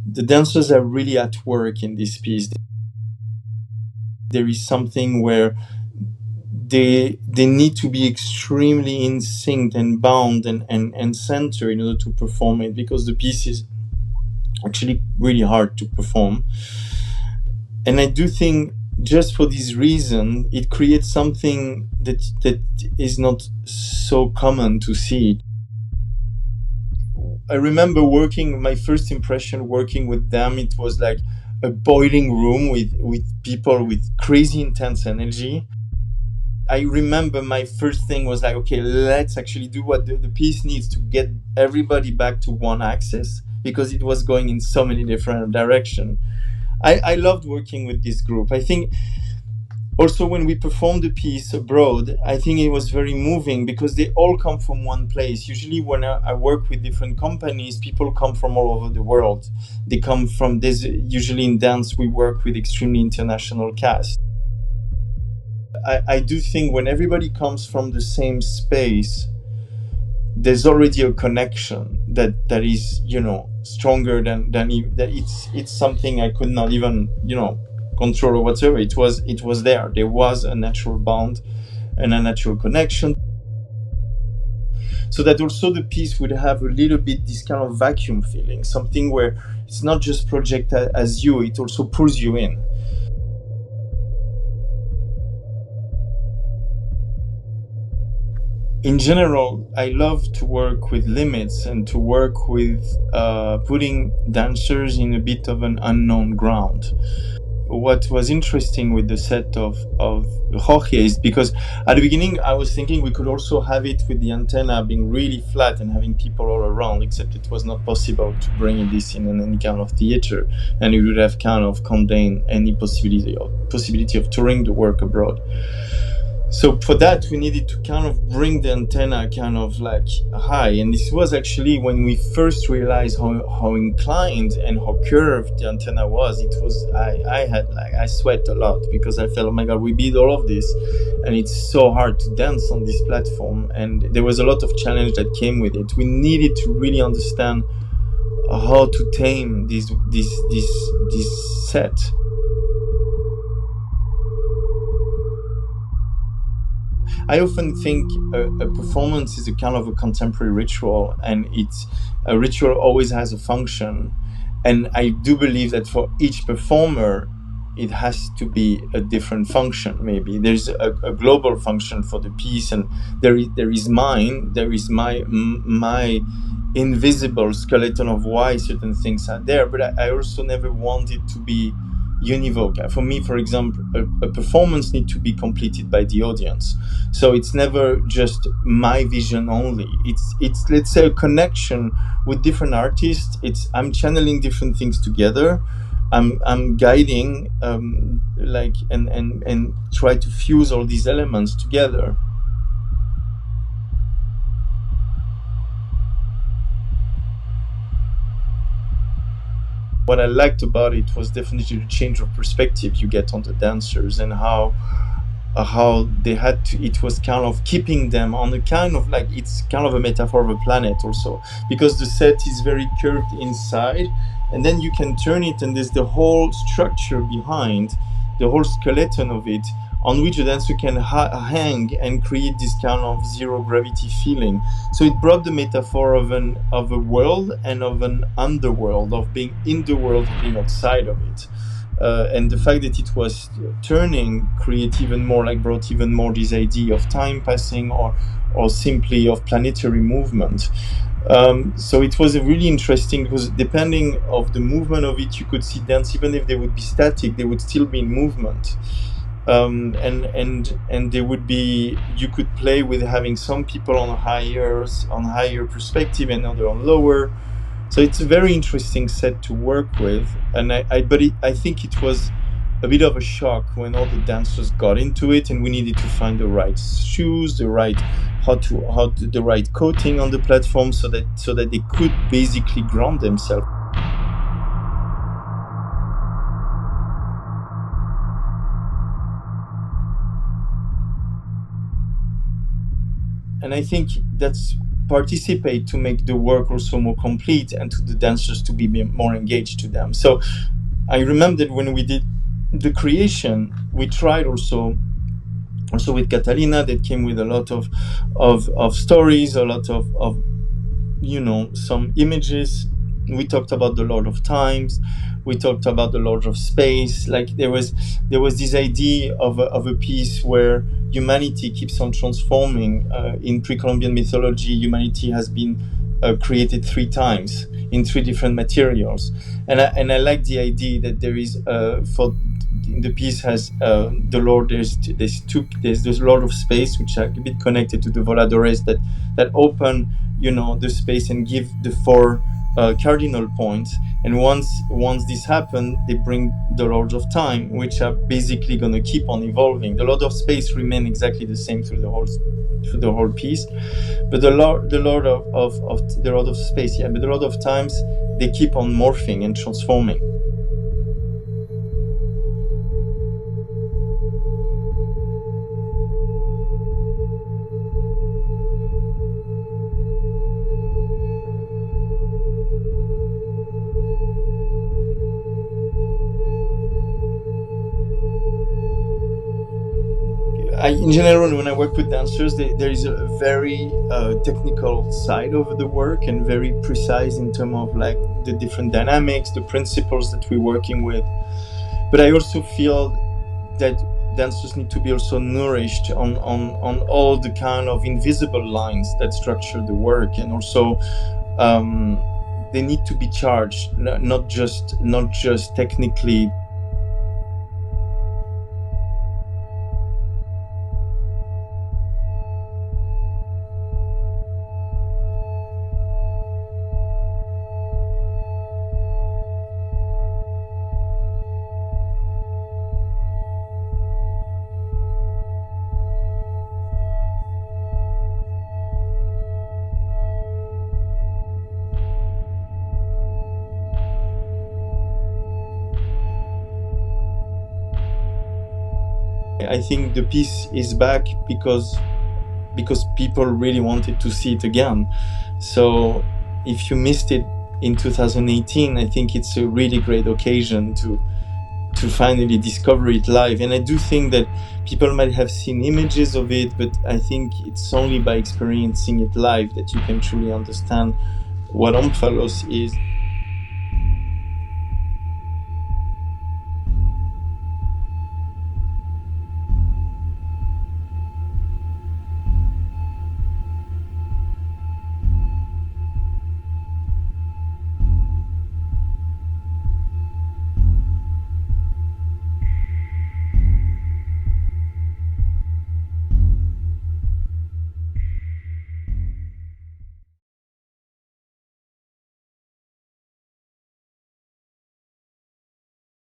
The dancers are really at work in this piece. There is something where they need to be extremely in sync and bound and centered in order to perform it, because the piece is actually really hard to perform. And I do think just for this reason it creates something that is not so common to see. I remember working, my first impression working with them, it was like a boiling room with people with crazy intense energy. I remember my first thing was like, okay, let's actually do what the piece needs to get everybody back to one axis, because it was going in so many different directions. I loved working with this group. I think also when we performed the piece abroad, I think it was very moving because they all come from one place. Usually when I work with different companies, people come from all over the world. They come from this, usually in dance we work with extremely international cast. I do think when everybody comes from the same space, there's already a connection that is, stronger that it's something I could not even, control or whatever. It was there. There was a natural bond and a natural connection. So that also the piece would have a little bit this kind of vacuum feeling, something where it's not just projected as you, it also pulls you in. In general, I love to work with limits and to work with putting dancers in a bit of an unknown ground. What was interesting with the set of Jorge is because at the beginning I was thinking we could also have it with the antenna being really flat and having people all around, except it was not possible to bring this in any kind of theater, and it would have kind of contained any possibility of touring the work abroad. So for that, we needed to kind of bring the antenna kind of like high. And this was actually when we first realized how inclined and how curved the antenna was. It was, I sweat a lot because I felt, oh my God, we did all of this. And it's so hard to dance on this platform. And there was a lot of challenge that came with it. We needed to really understand how to tame this set. I often think a performance is a kind of a contemporary ritual, and it's a ritual always has a function. And I do believe that for each performer, it has to be a different function. Maybe there's a global function for the piece, and there is mine. There is my invisible skeleton of why certain things are there. But I also never want it to be univocal. For me, for example, a performance needs to be completed by the audience. So it's never just my vision only. It's let's say a connection with different artists. I'm channeling different things together. I'm guiding and try to fuse all these elements together. What I liked about it was definitely the change of perspective you get on the dancers, and how they had to, it was kind of keeping them on a kind of like, it's kind of a metaphor of a planet also, because the set is very curved inside, and then you can turn it and there's the whole structure behind, the whole skeleton of it, on which the dancer can hang and create this kind of zero gravity feeling. So it brought the metaphor of a world and of an underworld, of being in the world, being outside of it. And the fact that it was turning brought even more this idea of time passing, or simply of planetary movement. So it was a really interesting, because depending of the movement of it, you could see dance, even if they would be static, they would still be in movement. And they would be, you could play with having some people on higher perspective and other on lower. So it's a very interesting set to work with, and I think it was a bit of a shock when all the dancers got into it, and we needed to find the right shoes, the right the right coating on the platform, so that they could basically ground themselves. And I think that's participate to make the work also more complete, and to the dancers to be more engaged to them. So I remember that when we did the creation, we tried also with Catalina, that came with a lot of stories, a lot of some images. We talked about the Lord of Times, we talked about the Lord of Space. Like there was this idea of a piece where humanity keeps on transforming. In pre-Columbian mythology, humanity has been created 3 times in 3 different materials, and I like the idea that there is for the piece has the Lord. There's this Lord of Space, which are a bit connected to the Voladores that open the space and give the 4 cardinal points. And once this happens, they bring the Lords of Time, which are basically going to keep on evolving. The Lord of Space remain exactly the same through the whole piece, but the Lord of Space, but the Lord of Times, they keep on morphing and transforming. In general, when I work with dancers, there is a very technical side of the work, and very precise in terms of like the different dynamics, the principles that we're working with. But I also feel that dancers need to be also nourished on all the kind of invisible lines that structure the work, and also they need to be charged, not just technically. I think the piece is back because people really wanted to see it again. So if you missed it in 2018, I think it's a really great occasion to finally discover it live. And I do think that people might have seen images of it, but I think it's only by experiencing it live that you can truly understand what Omphalos is.